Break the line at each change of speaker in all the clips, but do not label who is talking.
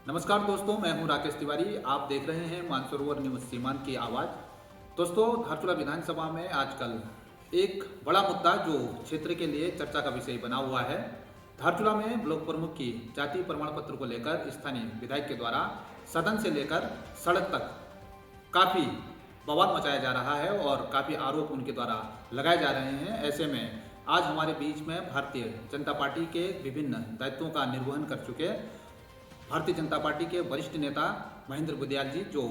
नमस्कार दोस्तों, मैं हूं राकेश तिवारी। आप देख रहे हैं मानसरोवर न्यूज सीमांत की आवाज़। दोस्तों, धारचूला विधानसभा में आजकल एक बड़ा मुद्दा जो क्षेत्र के लिए चर्चा का विषय बना हुआ है। धारचूला में ब्लॉक प्रमुख की जाति प्रमाण पत्र को लेकर स्थानीय विधायक के द्वारा सदन से लेकर सड़क तक काफ़ी बवाल मचाया जा रहा है और काफ़ी आरोप उनके द्वारा लगाए जा रहे हैं। ऐसे में आज हमारे बीच में भारतीय जनता पार्टी के विभिन्न दायित्वों का निर्वहन कर चुके भारतीय जनता पार्टी के वरिष्ठ नेता महेंद्र बुदियाल जी, जो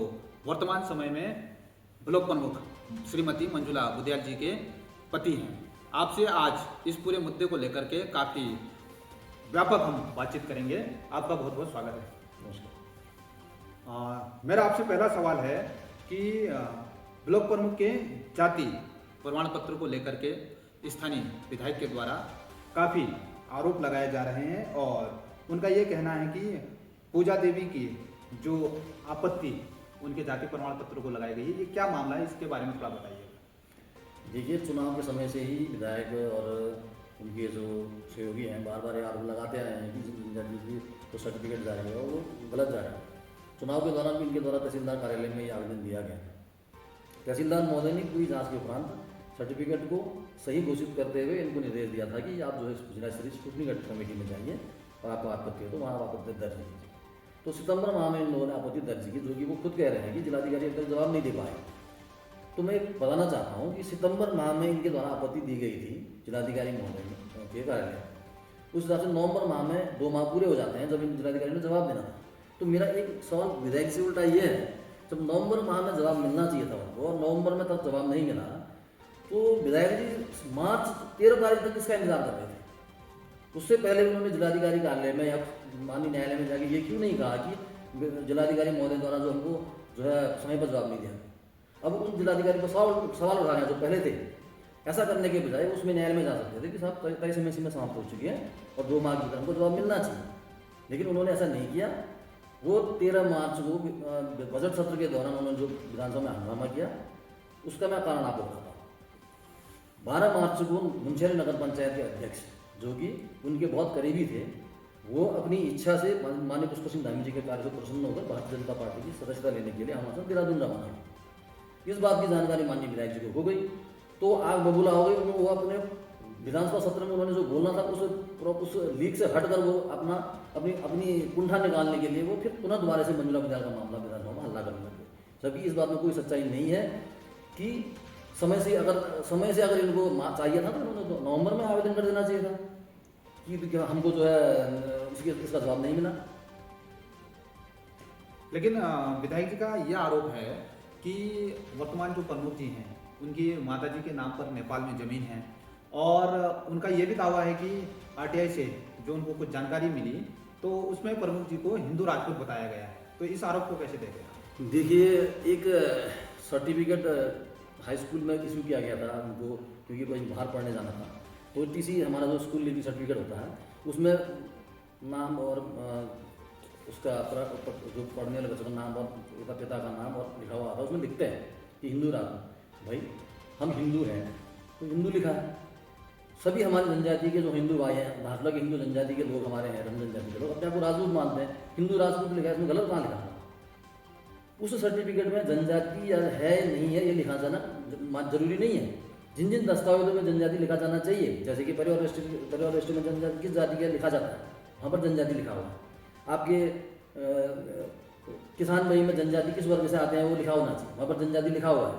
वर्तमान समय में ब्लॉक प्रमुख श्रीमती मंजुला बुदियाल जी के पति हैं, आपसे आज इस पूरे मुद्दे को लेकर के काफ़ी व्यापक हम बातचीत करेंगे। आपका बहुत बहुत स्वागत है। नमस्कार। मेरा आपसे पहला सवाल है कि ब्लॉक प्रमुख के जाति प्रमाण पत्र को लेकर के स्थानीय विधायक के द्वारा काफ़ी आरोप लगाए जा रहे हैं और उनका ये कहना है कि पूजा देवी की जो आपत्ति उनके जाति प्रमाण पत्र को लगाई गई है, ये क्या मामला है, इसके बारे में थोड़ा बताइए।
देखिए, चुनाव के समय से ही विधायक और उनके जो सहयोगी हैं बार बार आरोप लगाते आए हैं कि जिनकी जो सर्टिफिकेट जा रही है वो गलत जा रहा है। चुनाव के दौरान भी इनके द्वारा तहसीलदार कार्यालय में ये आवेदन दिया गया। तहसीलदार महोदय ने पूरी जाँच के उपरांत सर्टिफिकेट को सही घोषित करते हुए इनको निर्देश दिया था कि आप जो है जिला स्तरीय स्क्रूटनी कमेटी में जाइए और आपको आपत्ति है तो वहाँ आपत्ति दर्ज कीजिए। तो सितंबर माह में इन लोगों ने आपत्ति दर्ज की, जो कि वो खुद कह रहे हैं कि जिलाधिकारी अब तक जवाब नहीं दे पाए। तो मैं बताना चाहता हूँ कि सितंबर माह में इनके द्वारा आपत्ति दी गई थी जिलाधिकारी महोदय के कार्यालय। उस हिसाब से नवंबर माह में 2 माह पूरे हो जाते हैं जब इन जिलाधिकारी ने जवाब देना था। तो मेरा एक सवाल विधायक से उल्टा ये है, जब नवंबर माह में जवाब मिलना चाहिए था उनको और नवंबर में तब जवाब नहीं मिला, तो विधायक जी मार्च 13 तारीख तक इसका इंतजार कर रहे थे। उससे पहले उन्होंने जिलाधिकारी कार्यालय में या माननीय न्यायालय में जाके ये क्यों नहीं कहा कि जिलाधिकारी महोदय द्वारा जो हमको जो है समय पर जवाब नहीं दिया। अब उन जिलाधिकारी पर सवाल उठा रहे हैं जो पहले थे। ऐसा करने के बजाय उसमें न्यायालय में जा सकते थे कि साहब तय समय सीमा समाप्त हो चुकी है और 2 माह के भीतर हमको जवाब मिलना चाहिए, लेकिन उन्होंने ऐसा नहीं किया। वो 13 मार्च को बजट सत्र के दौरान उन्होंने जो विधानसभा में हंगामा किया, उसका मैं कारण आपको बताता हूँ। 12 मार्च को मुंशेरी नगर पंचायत के अध्यक्ष, जो कि उनके बहुत करीबी थे, वो अपनी इच्छा से माननीय पुष्प सिंह धामी जी के कार्य से प्रसन्न होकर भारतीय जनता पार्टी की सदस्यता लेने के लिए हमारे साथ देहरादून रवाना हुए। इस बात की जानकारी माननीय विधायक जी को हो गई तो आग बबूला हो गई। वो अपने विधानसभा सत्र में उन्होंने जो बोलना था उस लीक से हटकर वो अपनी कुंठा निकालने के लिए वो फिर पुनः दोबारा से मंजुला बुदियाल का मामला विधानसभा में हल्ला करने लगे। जबकि इस बात में कोई सच्चाई नहीं है कि समय से अगर इनको चाहिए था तो उन्होंने नवंबर में आवेदन कर देना चाहिए था कि हमको जो है इसका जवाब नहीं मिला।
लेकिन विधायक जी का यह आरोप है कि वर्तमान जो प्रमुख जी हैं उनकी माता जी के नाम पर नेपाल में ज़मीन है और उनका यह भी दावा है कि आरटीआई से जो उनको कुछ जानकारी मिली तो उसमें प्रमुख जी को हिंदू राजपूत बताया गया है। तो इस आरोप को कैसे देख रहे हैं?
देखिए, एक सर्टिफिकेट हाई स्कूल में इशू किया गया था उनको, क्योंकि कोई बाहर पढ़ने जाना था। तो टीसी हमारा जो स्कूल लीविंग सर्टिफिकेट होता है उसमें नाम और उसका जो पढ़ने वाले बच्चों का नाम और पिता का नाम और लिखा हुआ था। उसमें लिखते हैं कि हिंदू राजपूत। भाई, हम हिंदू हैं तो हिंदू लिखा है। सभी हमारी जनजाति के जो हिंदू भाई हैं, धारचूला के हिंदू जनजाति के लोग हमारे हैं, रंग जनजाति के लोग अपने आपको राजपूत मानते हैं। हिंदू राजपूत लिखा है, इसमें गलत कहाँ लिखा था? उस सर्टिफिकेट में जनजाति है नहीं है ये लिखा जाना जरूरी नहीं है। जिन जिन दस्तावेजों में जनजाति लिखा जाना चाहिए, जैसे कि परिवार रजिस्ट्री में जनजाति किस जाति का लिखा जाता है, वहाँ पर जनजाति लिखा हुआ है। आपके किसान भाई में जनजाति किस वर्ग से आते हैं वो लिखा होना चाहिए, वहाँ पर जनजाति लिखा हुआ है।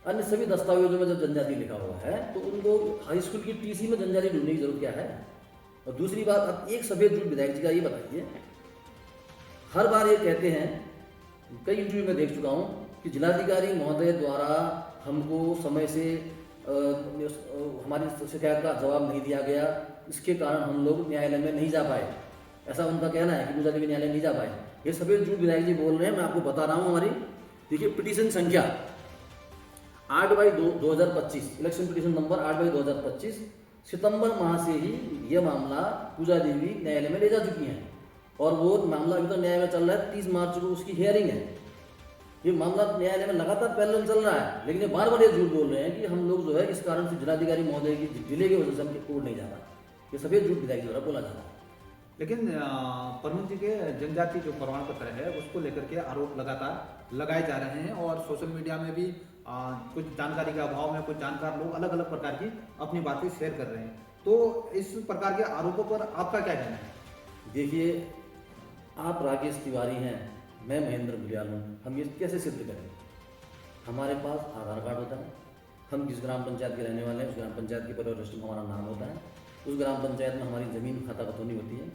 अन्य सभी दस्तावेजों में जब जनजाति लिखा हुआ है तो उनको हाई स्कूल की टीसी में जनजाति ढूंढने की जरूरत क्या है? और दूसरी बात, अब एक सफेद झूठ विधायक जी का ये बताइए, हर बार ये कहते हैं, कई इंटरव्यू में देख चुका हूँ कि जिलाधिकारी महोदय द्वारा हमको समय से हमारी शिकायत का जवाब नहीं दिया गया, इसके कारण हम लोग न्यायालय में नहीं जा पाए। ऐसा उनका कहना है कि पूजा देवी न्यायालय नहीं जा पाए। ये सफेद झूठ विधायक जी बोल रहे हैं, मैं आपको बता रहा हूँ। हमारी देखिए पिटीशन संख्या 8/2025, इलेक्शन पिटीशन नंबर 8/2025, सितंबर माह से ही यह मामला पूजा देवी न्यायालय में ले जा चुकी हैं और वो मामला अभी तो न्याय में चल रहा है। 30 मार्च को उसकी हियरिंग है। ये मामला न्यायालय में लगातार पहले चल रहा है, लेकिन ये बार बार ये झूठ बोल रहे हैं कि हम लोग जो है इस कारण से जिलाधिकारी महोदय की डिले की वजह से हम कोर्ट नहीं जा रहा। ये सफेद झूठ विधायक द्वारा बोला जा रहा है।
लेकिन प्रमुख जी के जनजाति जो प्रमाण पत्र है उसको लेकर के आरोप लगातार लगाए जा रहे हैं और सोशल मीडिया में भी कुछ जानकारी के अभाव में कुछ जानकार लोग अलग अलग प्रकार की अपनी बातें शेयर कर रहे हैं। तो इस प्रकार के आरोपों पर आपका क्या कहना है?
देखिए, आप राकेश तिवारी हैं, मैं महेंद्र गुलियाल हूँ, हम ये कैसे सिद्ध करें? हमारे पास आधार कार्ड होता है, हम जिस ग्राम पंचायत के रहने वाले हैं उस ग्राम पंचायत के परिवार रजिस्टर में हमारा नाम होता है, उस ग्राम पंचायत में हमारी ज़मीन खाता खतौनी होती है।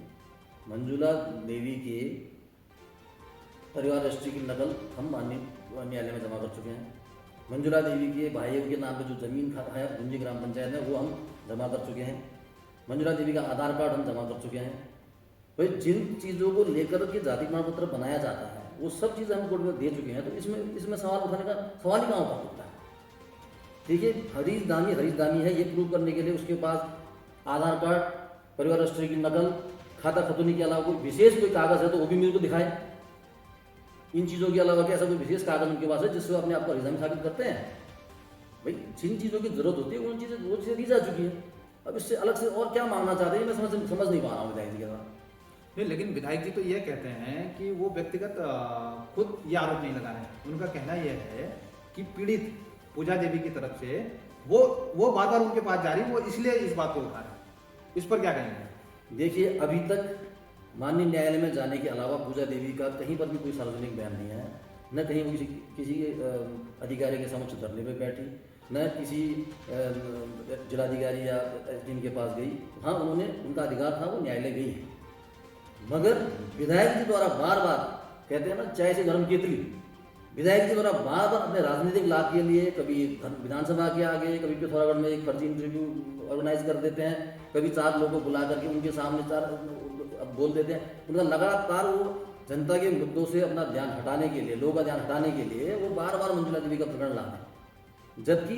मंजुला देवी के परिवार रजिस्ट्री की नकल हम माननीय न्यायालय में जमा कर चुके हैं। मंजुला देवी के भाइयों के नाम पे जो ज़मीन खाता है गुंजी ग्राम पंचायत में वो हम जमा कर चुके हैं। मंजुला देवी का आधार कार्ड हम जमा कर चुके हैं। भाई जिन चीज़ों को लेकर के जाति प्रमाण पत्र बनाया जाता है वो सब चीज़ें हम कोर्ट में दे चुके हैं, तो इसमें सवाल उठाने का सवाल ही कहाँ उठा सकता है? देखिए, हरीश दानी है, ये प्रूव करने के लिए उसके पास आधार कार्ड, परिवार रजिस्ट्री की नकल, खाता खतौनी के अलावा कोई विशेष कोई कागज़ है तो वो भी मेरे को दिखाए। इन चीज़ों के अलावा क्या ऐसा कोई विशेष कागज़ उनके पास है जिससे वो अपने आप को हरीश दानी साबित करते हैं? भाई जिन चीज़ों की जरूरत होती है वो चीज़ें दी जा चुकी है। अब इससे अलग से और क्या मांगना चाहते हैं, मैं समझ नहीं पा रहा हूँ विधायक जी के द्वारा।
नहीं, लेकिन विधायक जी तो ये कहते हैं कि वो व्यक्तिगत खुद ये आरोप नहीं लगा रहे हैं। उनका कहना यह है कि पीड़ित पूजा देवी की तरफ से वो बार बार उनके पास जा रही, वो इसलिए इस बात को उठा रहे हैं। इस पर क्या कहेंगे?
देखिए, अभी तक माननीय न्यायालय में जाने के अलावा पूजा देवी का कहीं पर भी कोई सार्वजनिक बयान नहीं है, न कहीं वो किसी अधिकारी के समक्ष धरने पे बैठी, न किसी जिलाधिकारी या जिनके पास गई। हाँ, उन्होंने उनका अधिकार था, वो न्यायालय गई है, मगर विधायक जी द्वारा बार बार कहते हैं ना, चाय से गर्म केतली, विधायक जी द्वारा बार बार अपने राजनीतिक लाभ के लिए कभी विधानसभा के आगे, कभी पिथौरागढ़ में एक फर्जी इंटरव्यू ऑर्गेनाइज कर देते हैं, कभी 4 लोगों को बुला करके उनके सामने 4 बोल देते हैं। उनका लगातार वो जनता के मुद्दों से अपना ध्यान हटाने के लिए, लोगों का ध्यान हटाने के लिए वो बार बार मंजुला देवी का प्रकरण लाते हैं, जबकि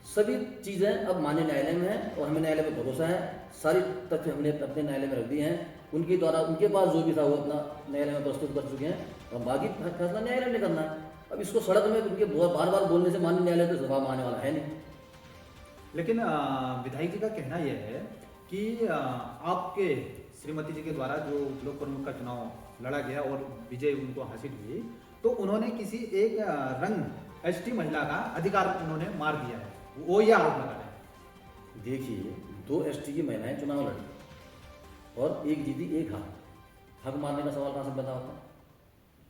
सभी चीज़ें अब माननीय न्यायालय में हैं और हमें न्यायालय पर भरोसा है। सारी तथ्य हमने अपने न्यायालय में रख दिए हैं, उनके द्वारा उनके पास जो भी था वो अपना न्यायालय में प्रस्तुत कर चुके हैं और बाकी फैसला न्यायालय ने करना है। अब इसको सड़क में उनके बार बार बोलने से माननीय न्यायालय तो जवाब आने वाला है नहीं।
लेकिन विधायक जी का कहना यह है कि आपके श्रीमती जी के द्वारा जो ब्लॉक प्रमुख का चुनाव लड़ा गया और विजय उनको हासिल हुई, तो उन्होंने किसी एक रंग एसटी महिला का अधिकार उन्होंने मार दिया है, वो ये आरोप लगा रहे हैं।
देखिए, 2 एसटी की महिलाएं चुनाव लड़ी और एक जीती एक हार, हक मारने का सवाल कहाँ से पैदा होता है?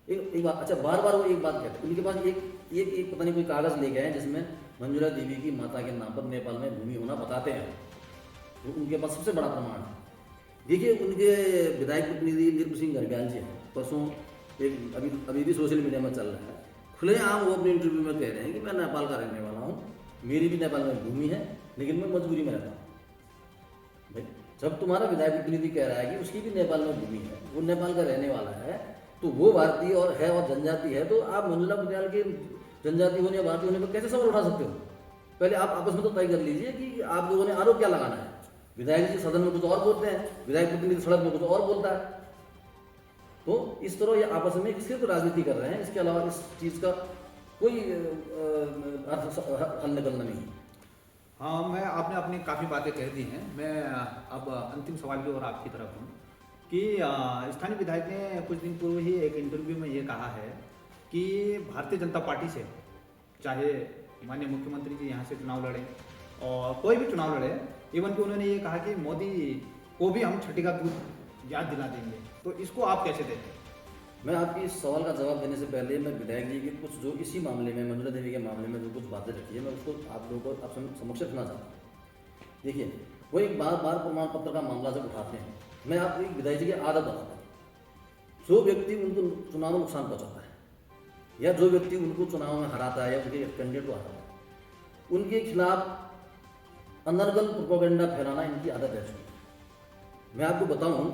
एक बात, अच्छा बार बार वो एक बात कहते हैं, उनके पास एक पता नहीं कोई कागज़ ले गए हैं जिसमें मंजुला देवी की माता के नाम पर नेपाल में भूमि होना बताते हैं, वो उनके पास सबसे बड़ा प्रमाण है। देखिए, उनके विधायक प्रतिनिधि नीरप सिंह गर्ब्याल जी हैं, परसों एक अभी भी सोशल मीडिया में चल रहा है, खुलेआम वो अपने इंटरव्यू में कह रहे हैं कि मैं नेपाल का रहने वाला हूँ, मेरी भी नेपाल में भूमि है, लेकिन मैं मजबूरी में रहता हूँ। भाई जब तुम्हारा विधायक प्रतिनिधि कह रहा है कि उसकी भी नेपाल में भूमि है, वो नेपाल का रहने वाला है, तो वो भारतीय और है और जनजाति है, तो आप मंजुला गुलियाल के जनजाति होने या भारतीय होने पर कैसे सवाल उठा सकते हो? पहले आप आपस में तो तय कर लीजिए कि आप लोगों ने आरोप क्या लगाना है। विधायक जी सदन में कुछ और बोलते हैं, विधायक प्रतिनिधि सड़क में कुछ और बोलता है, तो इस तरह ये आपस में सिर्फ राजनीति कर रहे हैं, इसके अलावा इस चीज़ का कोई हल निकलना नहीं।
हाँ, मैं आपने अपनी काफ़ी बातें कह दी हैं। मैं अब अंतिम सवाल की ओर आपकी तरफ हूँ कि स्थानीय विधायक ने कुछ दिन पूर्व ही एक इंटरव्यू में ये कहा है कि भारतीय जनता पार्टी से, चाहे माननीय मुख्यमंत्री जी यहाँ से चुनाव लड़े और कोई भी चुनाव लड़े, इवन कि उन्होंने ये कहा कि मोदी को भी हम छठी का दूध याद दिला देंगे, तो इसको आप कैसे देते हैं?
मैं आपके इस सवाल का जवाब देने से पहले मैं विधायक जी के कुछ जो इसी मामले में मंजुला देवी के मामले में जो कुछ बातें रखी है मैं उसको आप लोगों को आप समक्ष रखना चाहता हूँ। देखिए, वो एक बार प्रमाण पत्र का मामला जब उठाते हैं, मैं आपको एक विधायक जी की आदत बताता हूँ। जो व्यक्ति उनको चुनाव में नुकसान पहुँचाता है या जो व्यक्ति उनको चुनाव में हराता है या उनके कैंडिडेट को हराता है, उनके खिलाफ अनर्गल प्रोपेगेंडा फैलाना इनकी आदत है। मैं आपको बताऊं,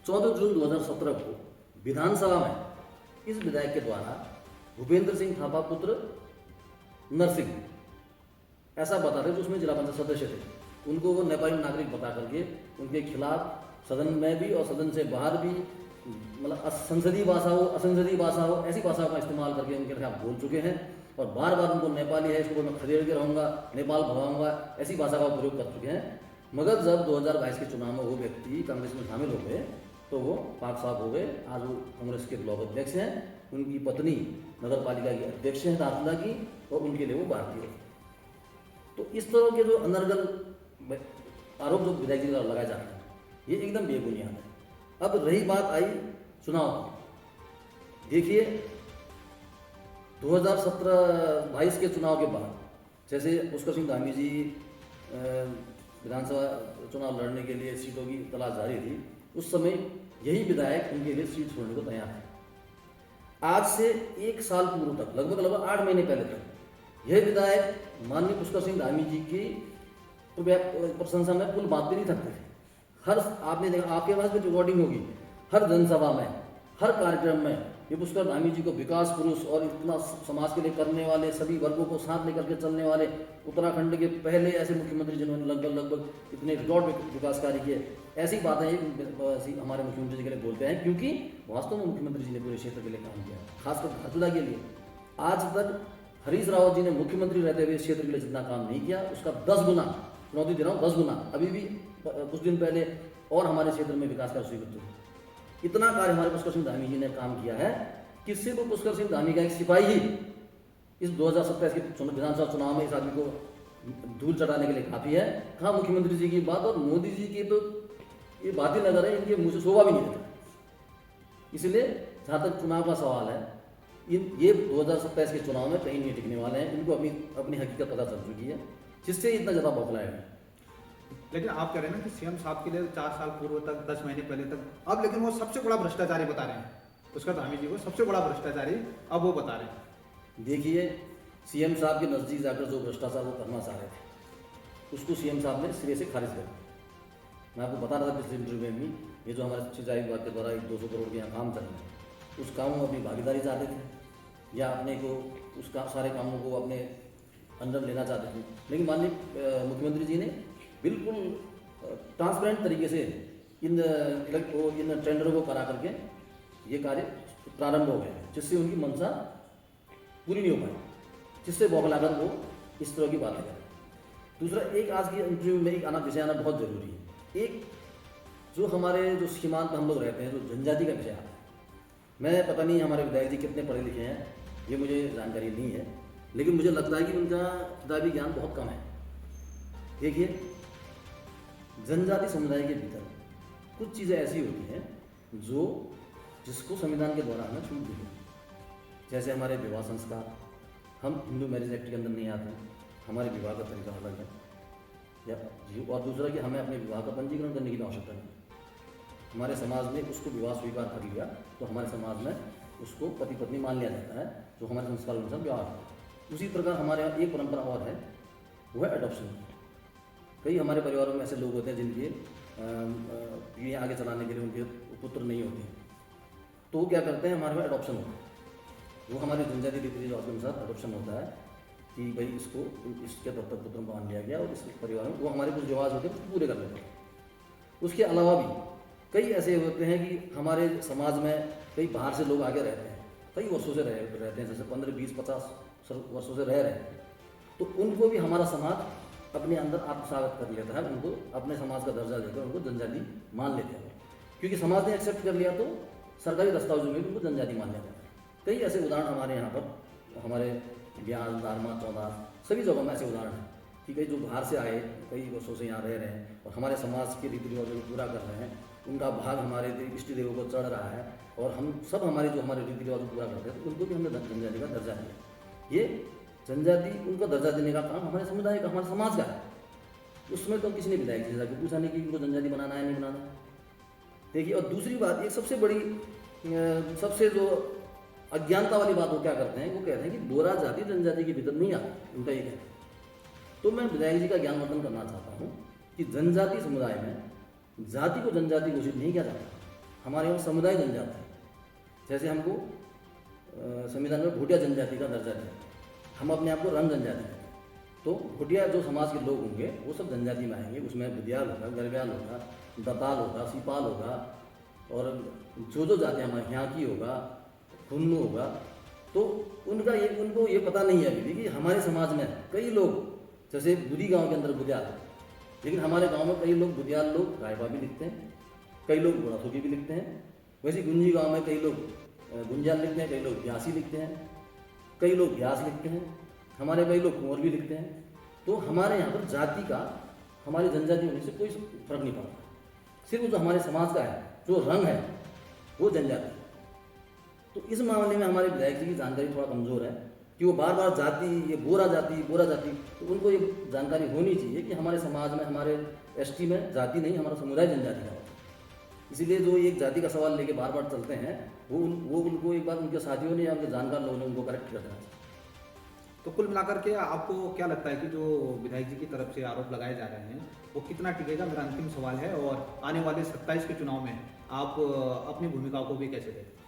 14 जून 2017 को विधानसभा में इस विधायक के द्वारा भूपेंद्र सिंह थापा पुत्र नरसिंह ऐसा बताते थे, उसमें जिला पंचायत सदस्य थे, उनको वो नेपाली नागरिक बता करके उनके खिलाफ सदन में भी और सदन से बाहर भी, मतलब संसदीय भाषा हो असंसदीय भाषा हो ऐसी भाषाओं का इस्तेमाल करके उनके खिलाफ बोल चुके हैं और बार बार उनको नेपाली है, इसको मैं खदेड़ के रहूँगा, नेपाल भगाऊंगा, ऐसी भाषा का प्रयोग कर चुके हैं। मगर जब 2022 के चुनाव में वो व्यक्ति कांग्रेस में शामिल हो गए तो वो पाक साफ हो गए। आज वो कांग्रेस के ब्लॉक अध्यक्ष हैं, उनकी पत्नी नगर पालिका की अध्यक्ष हैं धारचूला की, और उनके लिए वो भारतीय हैं। तो इस तरह के जो अनर्गल आरोप जो विधायक जी द्वारा लगाए जाते हैं, ये एकदम बेबुनियाद है। अब रही बात आई चुनाव की, देखिए 2017-22 के चुनाव के बाद जैसे पुष्कर सिंह धामी जी विधानसभा चुनाव लड़ने के लिए सीटों की तलाश जारी थी, उस समय यही विधायक उनके लिए सीट छोड़ने को तैयार है। आज से 1 साल पूर्व तक, लगभग 8 महीने पहले तक यह विधायक माननीय पुष्कर सिंह धामी जी की प्रशंसा में कुल बात भी नहीं थकते थे। हर आपने देखा, आपके पास भी रिकॉर्डिंग होगी, हर जनसभा में, हर कार्यक्रम में ये पुष्कर धामी जी को विकास पुरुष और इतना समाज के लिए करने वाले, सभी वर्गों को साथ लेकर के चलने वाले, उत्तराखंड के पहले ऐसे मुख्यमंत्री जिन्होंने लगभग इतने रिकॉर्ड विकास कार्य किए, ऐसी बातें हमारे मुख्यमंत्री जी के लिए बोलते हैं, क्योंकि वास्तव में मुख्यमंत्री जी ने पूरे क्षेत्र के लिए काम किया, खासकर धारचूला के लिए। आज तक हरीश रावत जी ने मुख्यमंत्री रहते हुए इस क्षेत्र के लिए जितना काम नहीं किया, उसका 10 गुना, चुनौती दे रहा हूँ, 10 गुना अभी भी कुछ दिन पहले और हमारे क्षेत्र में विकास कार्य स्वीकृत हुए। इतना कार्य हमारे पुष्कर सिंह धामी जी ने काम किया है कि सिर्फ पुष्कर सिंह धामी का एक सिपाही ही इस 2027 के विधानसभा चुनाव में इस आदमी को धूल चटाने के लिए काफी है। कहाँ मुख्यमंत्री जी की बात, और मोदी जी की तो ये बात ही नजर है, इनके मुंह से शोभा भी नहीं देता। इसलिए जहाँ तक चुनाव का सवाल है, ये 2027 के चुनाव में कहीं नहीं टिकने वाले हैं। इनको अपनी हकीकत पता चल चुकी है, जिससे इतना ज़्यादा बौखलाया है।
लेकिन आप कह रहे हैं ना कि सीएम साहब के लिए 4 साल पूर्व तक, 10 महीने पहले तक, अब लेकिन वो सबसे बड़ा भ्रष्टाचारी बता रहे हैं, पुष्कर धामी जी को सबसे बड़ा भ्रष्टाचारी अब वो बता रहे हैं।
देखिए, सीएम साहब के नज़दीक जाकर जो भ्रष्टाचार वो करना चाह रहे थे, उसको सीएम साहब ने सिरे से खारिज कर दिया। मैं आपको बता रहा था पिछले इंटरव्यू में भी, ये जो हमारे सिंचाई विभाग के द्वारा 200 करोड़ के यहाँ काम चल रहे हैं, उस काम में अपनी भागीदारी चाहते थे या अपने को उसका सारे कामों को अपने अंडर लेना चाहते थे। लेकिन माननीय मुख्यमंत्री जी ने बिल्कुल ट्रांसपेरेंट तरीके से इन टेंडरों को करा करके ये कार्य प्रारंभ हो गए, जिससे उनकी मंशा पूरी नहीं हो पाई, जिससे बौखलाकर वो इस तरह की बातें करें। दूसरा, एक आज की इंटरव्यू में एक विषय आना बहुत जरूरी है। एक जो हमारे जो सीमांत हम लोग रहते हैं, जो जनजाति का विषय आता है, मैं पता नहीं हमारे विधायक जी कितने पढ़े लिखे हैं, ये मुझे जानकारी नहीं है, लेकिन मुझे लगता है कि उनका किताबी ज्ञान बहुत कम है। देखिए, जनजाति समुदाय के भीतर कुछ चीज़ें ऐसी होती हैं जिसको संविधान के द्वारा हमें छूट दी है। जैसे हमारे विवाह संस्कार, हम हिंदू मैरिज एक्ट के अंदर नहीं आते हैं, हमारे विवाह का तरीका अलग है या जी। और दूसरा कि हमें अपने विवाह का पंजीकरण करने की आवश्यकता नहीं। हमारे समाज में उसको विवाह स्वीकार कर लिया तो हमारे समाज में उसको पति पत्नी मान लिया जाता है, जो हमारे संस्कार अनुसार विवाह है। उसी प्रकार हमारे यहाँ एक परंपरा और है, वो है अडॉप्शन। कई हमारे परिवारों में ऐसे लोग होते हैं जिनके पीढ़ियाँ आगे चलाने के लिए उनके पुत्र नहीं होते, तो वो क्या करते हैं, हमारे में अडॉप्शन होता है। वो हमारे जनजाति रीति रिवाज के अनुसार अडॉप्शन होता है कि भाई इसके दत्तक पुत्र मान लिया गया और इस परिवार में वो हमारे कुछ रिवाज होते हैं उसको पूरे कर लेते हैं। उसके अलावा भी कई ऐसे होते हैं कि हमारे समाज में कई बाहर से लोग आगे रहते हैं, कई वर्षों से रहते हैं, जैसे 15, 20, 50 वर्षों से रह रहे हैं, तो उनको भी हमारा समाज अपने अंदर आत्मसात कर लेता है, उनको अपने समाज का दर्जा देकर उनको जनजाति मान लेते हैं। क्योंकि समाज ने एक्सेप्ट कर लिया तो सरकारी दस्तावेजों में भी उनको जनजाति मान लिया जाता है। कई ऐसे उदाहरण हमारे यहाँ पर, हमारे ब्याज, दारमा, चौदास, सभी जगहों में ऐसे उदाहरण हैं कि कई जो बाहर से आए, कई वर्षों से यहाँ रह रहे हैं और हमारे समाज के रीति रिवाजों को पूरा कर रहे हैं, उनका भाग हमारे इष्ट देवों को चढ़ रहा है और हम सब हमारे जो हमारे रीति रिवाज को पूरा करते हैं, तो उनको भी हमने जनजाति का दर्जा दिया। ये जनजाति उनको दर्जा देने का काम हमारे समुदाय का, हमारे समाज का है। उसमें तो किसी ने विधायक जी जाकर पूछा नहीं कि इनको जनजाति बनाना है नहीं बनाना। देखिए, और दूसरी बात, एक सबसे बड़ी सबसे जो अज्ञानता वाली बात वो क्या करते हैं, वो कहते हैं कि बोरा जाति जनजाति के भीतर नहीं आती, उनका ये कहना है। तो मैं विधायक जी का ज्ञानवर्धन करना चाहता हूँ कि जनजाति समुदाय में जाति को जनजाति घोषित नहीं किया जाता। हमारे यहाँ समुदाय जनजाति है, जैसे हमको संविधान में भूटिया जनजाति का दर्जा दिया, हम अपने आप को रंग जनजाति कहते हैं। तो भूटिया जो समाज के लोग होंगे वो सब जनजाति में आएंगे, उसमें बुदियाल होगा, गरब्याल होगा, दताल होगा, सीपाल होगा और जो जाति हमारे यहाँ की होगा, खुन्नू होगा। तो उनको ये पता नहीं है अभी कि हमारे समाज में कई लोग, जैसे बुरी गांव के अंदर बुदियाल, लेकिन हमारे गांव में कई लोग बुदियाल लोग रायबा भी लिखते हैं, कई लोग घोड़ाथोकी भी लिखते हैं। वैसे गुंजी गांव में कई लोग गुंजाल लिखते हैं, कई लोग ब्यासी लिखते हैं, कई लोग ब्यास लिखते हैं, हमारे कई लोग कुंवर भी लिखते हैं। तो हमारे यहाँ पर जाति का हमारी जनजाति होने से कोई फर्क नहीं पड़ता। सिर्फ जो हमारे समाज का है, जो रंग है, वो जनजाति। तो इस मामले में हमारे विधायक जी की जानकारी थोड़ा कमज़ोर है कि वो बार बार जाति, ये बोरा जाति, तो उनको ये जानकारी होनी चाहिए कि हमारे समाज में, हमारे एसटी में जाति नहीं, हमारा समुदाय जनजाति का होता है। इसीलिए जो एक जाति का सवाल लेके बार बार चलते हैं, वो उनको एक बार उनके साथियों ने या उनके जानकार लोगों ने उनको करेक्ट कर देना चाहिए।
तो कुल मिलाकर के आपको क्या लगता है कि जो विधायक जी की तरफ से आरोप लगाए जा रहे हैं वो कितना टिकेगा, मेरा अंतिम सवाल है। और आने वाले 27 के चुनाव में आप अपनी भूमिका को भी कैसे देखें?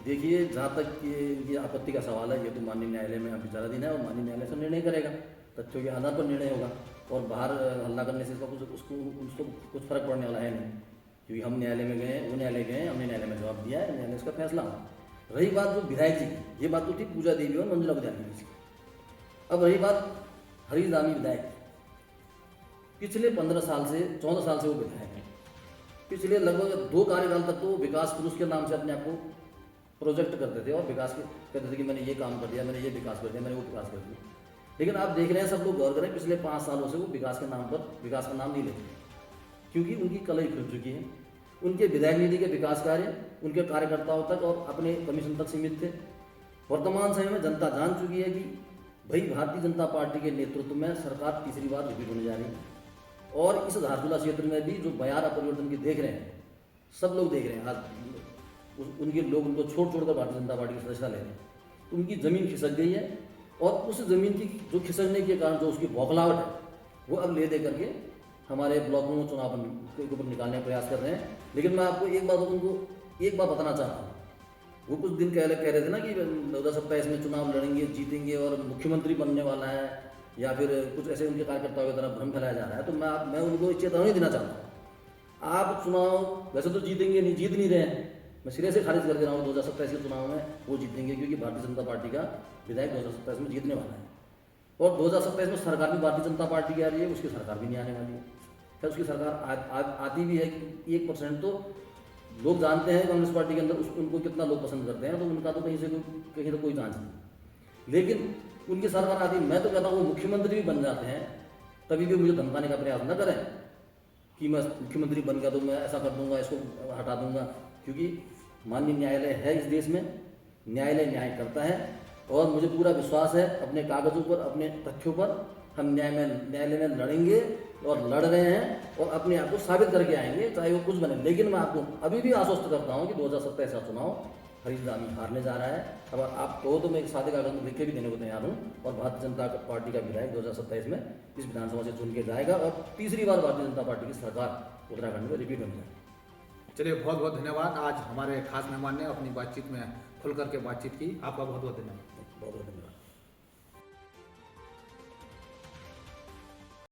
देखिए, जहाँ तक ये आपत्ति का सवाल है, ये तो माननीय न्यायालय में विचाराधीन है और माननीय न्यायालय से निर्णय करेगा, तथ्यों के आधार पर निर्णय होगा। और बाहर हल्ला करने से उसको कुछ फर्क पड़ने वाला है नहीं, क्योंकि हम न्यायालय में गए, वो न्यायालय गए, हमने न्यायालय में जवाब दिया है, न्यायालय उसका फैसला हो। रही बात जो विधायक जी की, ये बात तो थी पूजा देवी और मंजुला गुजराती की। अब रही बात हरीश दामी विधायक, पिछले 15 साल से 14 साल से वो विधायक हैं। पिछले लगभग 2 कार्यकाल तक तो विकास पुरुष के नाम से अपने आप को प्रोजेक्ट करते थे और विकास के कहते थे कि मैंने ये काम कर दिया, मैंने ये विकास कर दिया, मैंने वो विकास कर दिया। लेकिन आप देख रहे हैं, सब लोग गौर करें, पिछले 5 सालों से वो विकास के नाम पर विकास का नाम नहीं लेते, क्योंकि उनकी कलई खुल चुकी है। उनके विधायक निधि के विकास कार्य उनके कार्यकर्ताओं तक और अपने कमीशन तक सीमित थे। वर्तमान समय में जनता जान चुकी है कि भाई भारतीय जनता पार्टी के नेतृत्व में सरकार तीसरी बार रिपीट होने जा रही है। और इस धारचूला क्षेत्र में भी जो बयार परिवर्तन की देख रहे हैं, सब लोग देख रहे हैं। आज उनके लोग उनको छोड़ भारतीय जनता पार्टी की सदस्यता ले रहे हैं, तो उनकी ज़मीन खिसक गई है। और उस ज़मीन की जो खिसकने के कारण जो उसकी बौखलाहट है, वो अब ले दे करके हमारे ब्लॉकों में चुनाव के ऊपर निकालने का प्रयास कर रहे हैं। लेकिन मैं आपको एक बात बताना चाहता हूँ। वो कुछ दिन कह रहे थे ना कि 2027 में चुनाव लड़ेंगे, जीतेंगे और मुख्यमंत्री बनने वाला है, या फिर कुछ ऐसे उनके कार्यकर्ताओं की तरफ भ्रम फैलाया जा रहा है। तो मैं उनको चेतावनी देना चाहता हूँ, आप चुनाव वैसे तो जीतेंगे नहीं, जीत नहीं रहे हैं, मैं सिरे से खारिज कर दे रहा हूँ। 2027 के चुनाव में वो जीतेंगे, क्योंकि भारतीय जनता पार्टी का विधायक 2027 में जीतने वाला है। और 2027 में सरकार भी भारतीय जनता पार्टी की आ रही है, उसकी सरकार भी नहीं आने वाली है। क्या उसकी सरकार आती भी है कि 1% तो लोग जानते हैं कांग्रेस पार्टी के अंदर उनको कितना लोग पसंद करते हैं, तो उनका तो कहीं तो कोई चांस नहीं। लेकिन उनकी सरकार आती, मैं तो कहता हूँ वो मुख्यमंत्री भी बन जाते हैं, तभी भी मुझे धमकाने का प्रयास न करें कि मैं मुख्यमंत्री बन गया तो मैं ऐसा कर दूंगा, इसको हटा दूंगा। क्योंकि माननीय न्यायालय है इस देश में, न्यायालय न्याय करता है और मुझे पूरा विश्वास है अपने कागजों पर, अपने तथ्यों पर। हम न्यायालय में लड़ेंगे और लड़ रहे हैं और अपने आप को साबित करके आएंगे, चाहे वो कुछ बने। लेकिन मैं आपको अभी भी आश्वस्त करता हूँ कि 2027 का चुनाव हरीश दामी हारने जा रहा है। अब आप कहो तो मैं एक सादे कागज में लिख के भी देने को तैयार हूँ। और भारतीय जनता पार्टी का विधायक 2027 में इस विधानसभा से चुन के जाएगा और तीसरी बार भारतीय जनता पार्टी की सरकार उत्तराखंड में रिपीट होने जाएगी।
चलिए, बहुत बहुत धन्यवाद। आज हमारे खास मेहमान ने अपनी बातचीत में खुल करके बातचीत की। आपका बहुत बहुत धन्यवाद।
बहुत बहुत धन्यवाद।